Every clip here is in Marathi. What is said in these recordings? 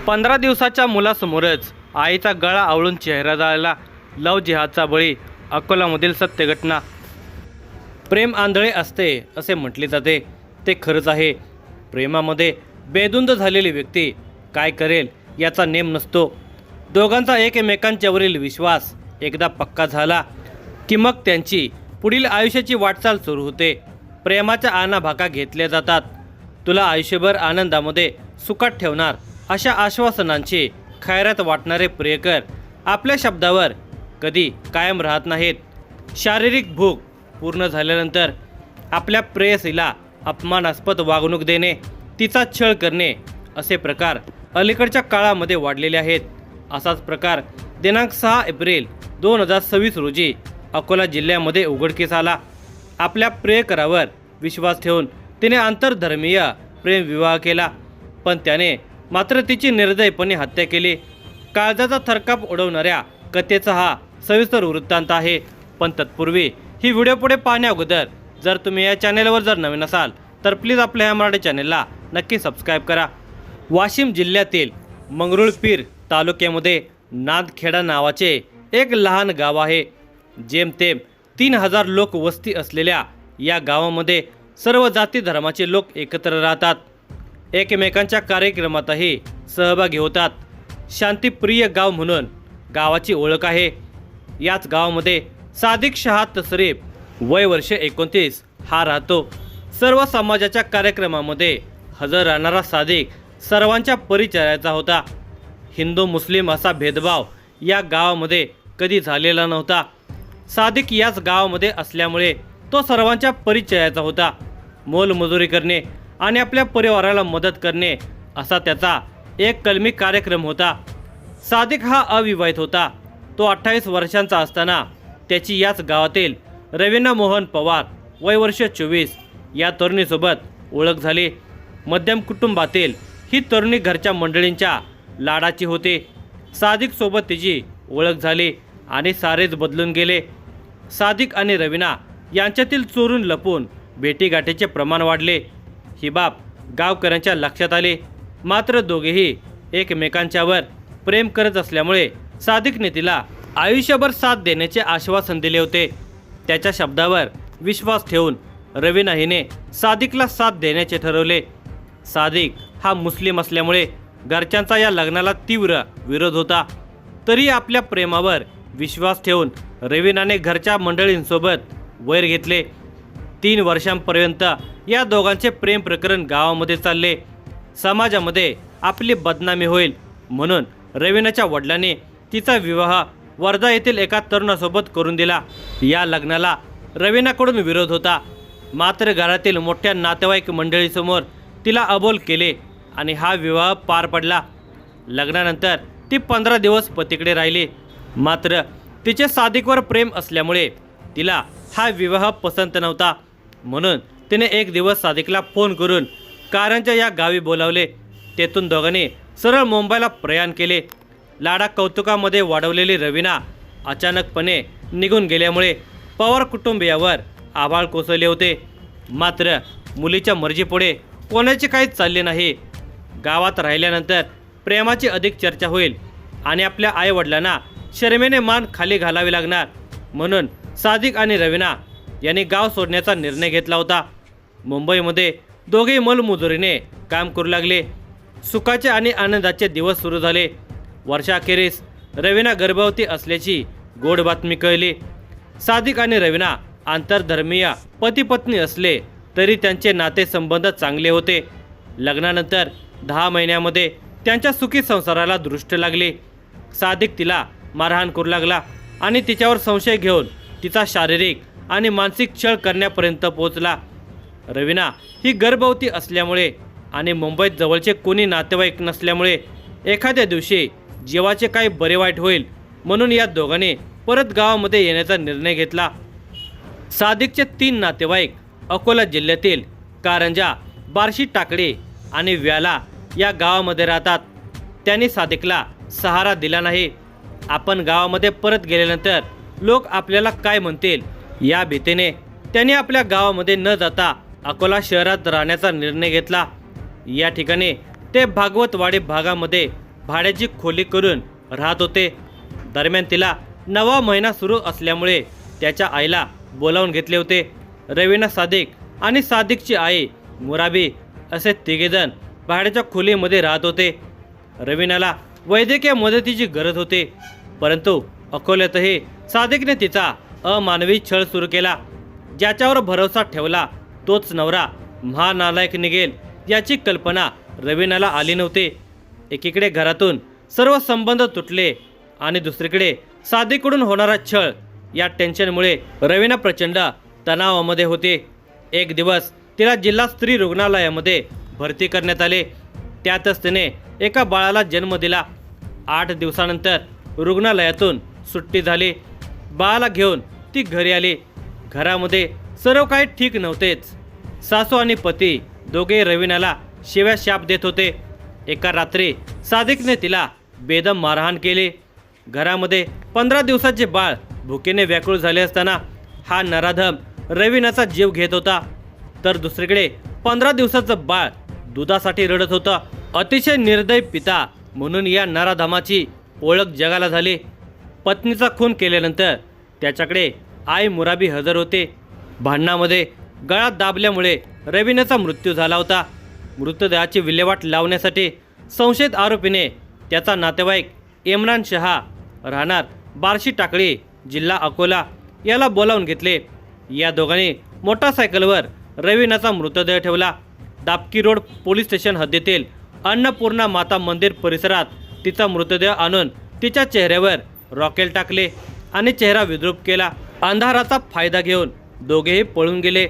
15 दिवसाच्या मुलासमोरच आईचा गळा आवळून चेहरा जाळला. लव जिहादचा बळी. अकोलामधील सत्य घटना. प्रेम आंधळे असते असे म्हटले जाते, ते खरंच आहे. प्रेमामध्ये बेधुंद झालेली व्यक्ती काय करेल याचा नेम नसतो. दोघांचा एकमेकांच्यावरील विश्वास एकदा पक्का झाला की मग त्यांची पुढील आयुष्याची वाटचाल सुरू होते. प्रेमाच्या आणाभाका घेतल्या जातात. तुला आयुष्यभर आनंदामध्ये सुखात ठेवणार अशा आश्वासनांची खैरात वाटणारे प्रियकर आपल्या शब्दावर कधी कायम राहत नाहीत. शारीरिक भूक पूर्ण झाल्यानंतर आपल्या प्रेयसीला अपमानास्पद वागणूक देणे, तिचा छळ करणे असे प्रकार अलीकडच्या काळामध्ये वाढलेले आहेत. असाच प्रकार दिनांक 6 एप्रिल 2026 रोजी अकोला जिल्ह्यामध्ये उघडकीस आला. आपल्या प्रियकरावर विश्वास ठेवून तिने आंतरधर्मीय प्रेमविवाह केला, पण त्याने मात्र तिची निर्दयपणे हत्या केली. काळजाचा थरकाप उडवणाऱ्या कथेचा हा सविस्तर वृत्तांत आहे. पण तत्पूर्वी ही व्हिडिओ पुढे पाहण्या अगोदर जर तुम्ही या चॅनेलवर जर नवीन असाल तर प्लीज आपल्या ह्या मराठी चॅनेलला नक्की सबस्क्राईब करा. वाशिम जिल्ह्यातील मंगरुळपीर तालुक्यामध्ये नांदखेडा नावाचे एक लहान गाव आहे. जेमतेम 3000 लोक वस्ती असलेल्या या गावामध्ये सर्व जाती धर्माचे लोक एकत्र राहतात. एकमेकांच्या कार्यक्रमातही सहभागी होतात. शांतिप्रिय गाव म्हणून गावाची ओळख आहे. याच गावामध्ये सादिक शाह तसरीफ वय वर्ष 29 हा राहतो. सर्व समाजाच्या कार्यक्रमामध्ये हजर राहणारा सादिक सर्वांच्या परिचयाचा होता. हिंदू मुस्लिम असा भेदभाव या गावामध्ये कधी झालेला नव्हता. सादिक याच गावामध्ये असल्यामुळे तो सर्वांच्या परिचयाचा होता. मोलमजुरी करणे आणि आपल्या परिवाराला मदत करणे असा त्याचा एक कलमी कार्यक्रम होता. सादिक हा अविवाहित होता. तो 28 वर्षांचा असताना त्याची याच गावातील रवीना मोहन पवार वय वर्ष 24 या तरुणीसोबत ओळख झाली. मध्यम कुटुंबातील ही तरुणी घरच्या मंडळींच्या लाडाची होती. सादिकसोबत तिची ओळख झाली आणि सारेच बदलून गेले. सादिक आणि रवीना यांच्यातील चोरून लपून भेटीगाठीचे प्रमाण वाढले. ही बाब गावकऱ्यांच्या लक्षात आली. मात्र दोघेही एकमेकांच्यावर प्रेम करत असल्यामुळे सादिकने तिला आयुष्यभर साथ देण्याचे आश्वासन दिले होते. त्याच्या शब्दावर विश्वास ठेवून रवीना हिने सादिकला साथ देण्याचे ठरवले. सादिक हा मुस्लिम असल्यामुळे घरच्यांचा या लग्नाला तीव्र विरोध होता. तरी आपल्या प्रेमावर विश्वास ठेवून रवीनाने घरच्या मंडळींसोबत वैर घेतले. 3 वर्षांपर्यंत या दोघांचे प्रेम प्रकरण गावामध्ये चालले. समाजामध्ये आपली बदनामी होईल म्हणून रवीनाच्या वडिलांनी तिचा विवाह वर्धा येथील एका तरुणासोबत करून दिला. या लग्नाला रवीनाकडून विरोध होता. मात्र घरातील मोठ्या नातेवाईक मंडळीसमोर तिला अबोल केले आणि हा विवाह पार पडला. लग्नानंतर ती 15 दिवस पतीकडे राहिली. मात्र तिचे सादिकवर प्रेम असल्यामुळे तिला हा विवाह पसंत नव्हता. म्हणून तिने एक दिवस सादिकला फोन करून कारंजा या गावी बोलावले. तेथून दोघांनी सरळ मुंबईला प्रयाण केले. लाडा कौतुकामध्ये वाढवलेली रवीना अचानकपणे निघून गेल्यामुळे पवार कुटुंबियावर आभाळ कोसळले होते. मात्र मुलीच्या मर्जीपुढे कोणाचे काहीच चालले नाही. गावात राहिल्यानंतर प्रेमाची अधिक चर्चा होईल आणि आपल्या आईवडिलांना शर्मेने मान खाली घालावी लागणार म्हणून सादिक आणि रवीना यांनी गाव सोडण्याचा निर्णय घेतला होता. मुंबईमध्ये दोघेही मोलमजुरीने काम करू लागले. सुखाचे आणि आनंदाचे दिवस सुरू झाले. वर्षाखेरीस रवीना गर्भवती असल्याची गोड बातमी कळली. सादिक आणि रवीना आंतरधर्मीय पती पत्नी असले तरी त्यांचे नातेसंबंध चांगले होते. लग्नानंतर 10 महिन्यामध्ये त्यांच्या सुखी संसाराला दृष्ट लागली. सादिक तिला मारहाण करू लागला आणि तिच्यावर संशय घेऊन तिचा शारीरिक आणि मानसिक छळ करण्यापर्यंत पोहोचला. रवीना ही गर्भवती असल्यामुळे आणि मुंबईत जवळचे कोणी नातेवाईक नसल्यामुळे एखाद्या दिवशी जीवाचे काही बरे वाईट होईल म्हणून या दोघांनी परत गावामध्ये येण्याचा निर्णय घेतला. सादिकचे 3 नातेवाईक अकोला जिल्ह्यातील कारंजा, बार्शी टाकळी आणि व्याला या गावामध्ये राहतात. त्यांनी सादिकला सहारा दिला नाही. आपण गावामध्ये परत गेल्यानंतर लोक आपल्याला काय म्हणतील या भीतीने त्यांनी आपल्या गावामध्ये न जाता अकोला शहरात राहण्याचा निर्णय घेतला. या ठिकाणी ते भागवतवाडी भागामध्ये भाड्याची खोली करून राहत होते। दरम्यान तिला 9वा महिना सुरू असल्यामुळे त्याच्या आईला बोलावून घेतले होते। रवीना सादिक आणि सादिकची आई मुराबी असे तिघेजण भाड्याच्या खोलीमध्ये राहत होते। रवीनाला वैद्यकीय मदतीची गरज होती, परंतु अकोल्यातही सादिकने तिचा अमानवी छळ सुरू केला। ज्याच्यावर भरोसा ठेवला तोच नवरा महानालायक निघेल याची कल्पना रवीनाला आली नव्हती। एकीकडे घरातून सर्व संबंध तुटले आणि दुसरीकडे सादिककडून होणारा छळ, या टेन्शनमुळे रवीना प्रचंड तणावामध्ये होती। एक दिवस तिला जिल्हा स्त्री रुग्णालयामध्ये भरती करण्यात आले। त्यातच तिने एका बाळाला जन्म दिला। 8 दिवसानंतर रुग्णालयातून सुट्टी झाली। बाळाला घेऊन ती घरी आली। घरामध्ये सर्व काही ठीक नव्हतेच। सासू आणि पती दोघे रवीनाला शिव्या शाप देत होते। एका रात्री सादिकने तिला बेदम मारहाण केली। घरामध्ये 15 दिवसाचे बाळ भुकेने व्याकुळ झाले असताना हा नराधम रवीनाचा जीव घेत होता, तर दुसरीकडे 15 दिवसाचं बाळ दुधासाठी रडत होतं। अतिशय निर्दयी पिता म्हणून या नराधमाची ओळख जगाला झाली। पत्नीचा खून केल्यानंतर त्याच्याकडे आई मुराबी हजर होते। भांडणामध्ये गळा दाबल्यामुळे रवीनाचा मृत्यू झाला होता। मृतदेहाची विल्हेवाट लावण्यासाठी संशयित आरोपीने त्याचा नातेवाईक इम्रान शहा राहणार बार्शी टाकळी जिल्हा अकोला याला बोलावून घेतले। या दोघांनी मोटारसायकलवर रवीनाचा मृतदेह ठेवला। दापकी रोड पोलीस स्टेशन हद्दीतील अन्नपूर्णा माता मंदिर परिसरात तिचा मृतदेह आणून तिच्या चेहऱ्यावर रॉकेल टाकले आणि चेहरा विद्रूप केला। अंधाराचा फायदा घेऊन दोघेही पळून गेले।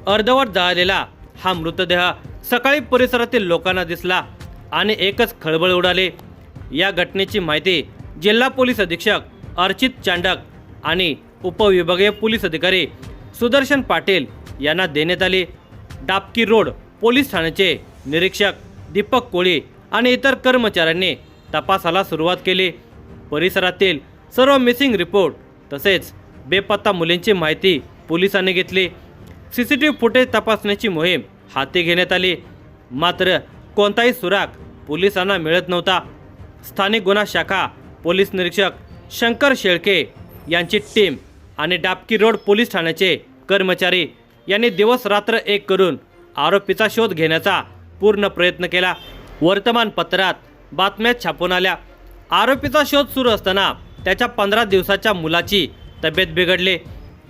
अर्धवट जळालेला हा मृतदेह सकाळी परिसरातील लोकांना दिसला आणि एकच खळबळ उडाली। या घटनेची माहिती जिल्हा पोलीस अधीक्षक अर्चित चांडक आणि उपविभागीय पोलीस अधिकारी सुदर्शन पाटील यांना देण्यात आली। दापकी रोड पोलीस ठाण्याचे निरीक्षक दीपक कोळी आणि इतर कर्मचाऱ्यांनी तपासाला सुरुवात केली। परिसरातील सर्व मिसिंग रिपोर्ट तसेच बेपत्ता मुलींची माहिती पोलिसांनी घेतली। सीसीटीव्ही फुटेज तपासण्याची मोहीम हाती घेण्यात आली, मात्र कोणताही सुराग पोलिसांना मिळत नव्हता। स्थानिक गुन्हा शाखा पोलीस निरीक्षक शंकर शेळके यांची टीम आणि दापकी रोड पोलीस ठाण्याचे कर्मचारी यांनी दिवस रात्र एक करून आरोपीचा शोध घेण्याचा पूर्ण प्रयत्न केला। वर्तमानपत्रात बातम्या छापून आल्या। आरोपीचा शोध सुरू असताना त्याच्या 15 दिवसाच्या मुलाची तब्येत बिघडली।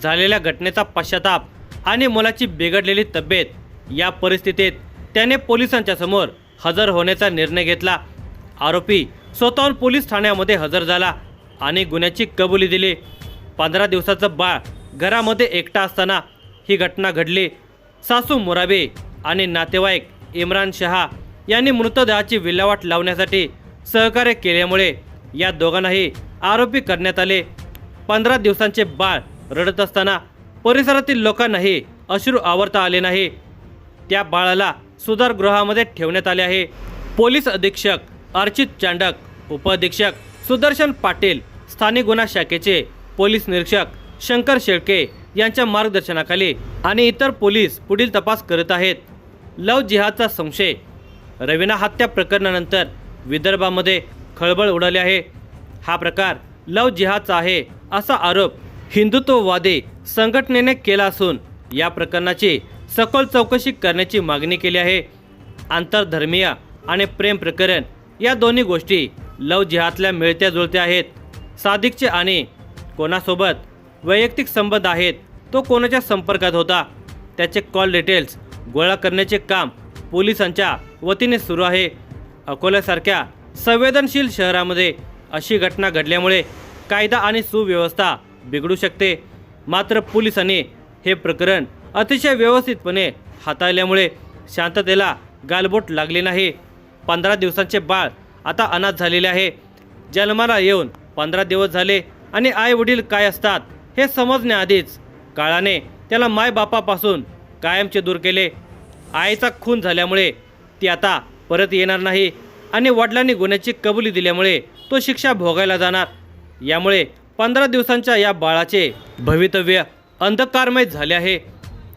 झालेल्या घटनेचा पश्चाताप आणि मुलाची बिघडलेली तब्येत या परिस्थितीत त्याने पोलिसांच्या समोर हजर होण्याचा निर्णय घेतला। आरोपी स्वतःहून पोलीस ठाण्यामध्ये हजर झाला आणि गुन्ह्याची कबुली दिली। 15 दिवसाचं बाळ घरामध्ये एकटा असताना ही घटना घडली। सासू मुराबी आणि नातेवाईक इम्रान शहा यांनी मृतदेहाची विल्हेवाट लावण्यासाठी सहकार्य केल्यामुळे या दोघांनाही आरोपी करण्यात आले। 15 दिवसांचे बाळ रडत असताना परिसरातील लोकांनाही अश्रू आवरता आले नाही। त्या बाळाला सुधारगृहामध्ये ठेवण्यात आले आहे। पोलीस अधीक्षक अर्चित चांडक, उपअधीक्षक सुदर्शन पाटील, स्थानिक गुन्हा शाखेचे पोलीस निरीक्षक शंकर शेळके यांच्या मार्गदर्शनाखाली आणि इतर पोलीस पुढील तपास करत आहेत। लव जिहादचा संशय। रवीना हत्या प्रकरणानंतर विदर्भामध्ये खळबळ उडाली आहे। हा प्रकार लव जिहादचा आहे असा आरोप हिंदुत्ववादी संघटनेने केला असून या प्रकरणाची सखोल चौकशी करण्याची मागणी केली आहे। आंतरधर्मीय आणि प्रेम प्रकरण या दोन्ही गोष्टी लव जिहादला मिळत्या जुळत्या आहेत। सादिकचे आणि कोणासोबत वैयक्तिक संबंध आहेत, तो कोणाच्या संपर्कात होता, त्याचे कॉल डिटेल्स गोळा करण्याचे काम पोलिसांच्या वतीने सुरू आहे। अकोल्यासारख्या संवेदनशील शहरामध्ये अशी घटना घडल्यामुळे कायदा आणि सुव्यवस्था बिघडू शकते, मात्र पोलिसांनी हे प्रकरण अतिशय व्यवस्थितपणे हाताळल्यामुळे शांततेला गालबोट लागली नाही। 15 दिवसांचे बाळ आता अनाथ झालेले आहे। जन्माला येऊन 15 दिवस झाले आणि आई वडील काय असतात हे समजण्याआधीच काळाने त्याला मायबापापासून कायमचे दूर केले। आईचा खून झाल्यामुळे ती आता परत येणार नाही आणि वडिलांनी गुन्ह्याची कबुली दिल्यामुळे तो शिक्षा भोगायला जाणार। यामुळे 15 दिवसांच्या या बाळाचे भवितव्य अंधकारमय झाले आहे।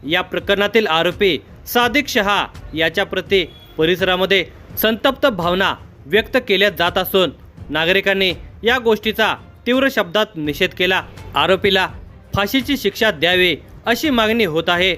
या प्रकरणातील आरोपी सादिक शहा याच्या प्रती परिसरामध्ये संतप्त भावना व्यक्त केल्या जात असून नागरिकांनी या गोष्टीचा तीव्र शब्दात निषेध केला। आरोपीला फाशीची शिक्षा द्यावी अशी मागणी होत आहे।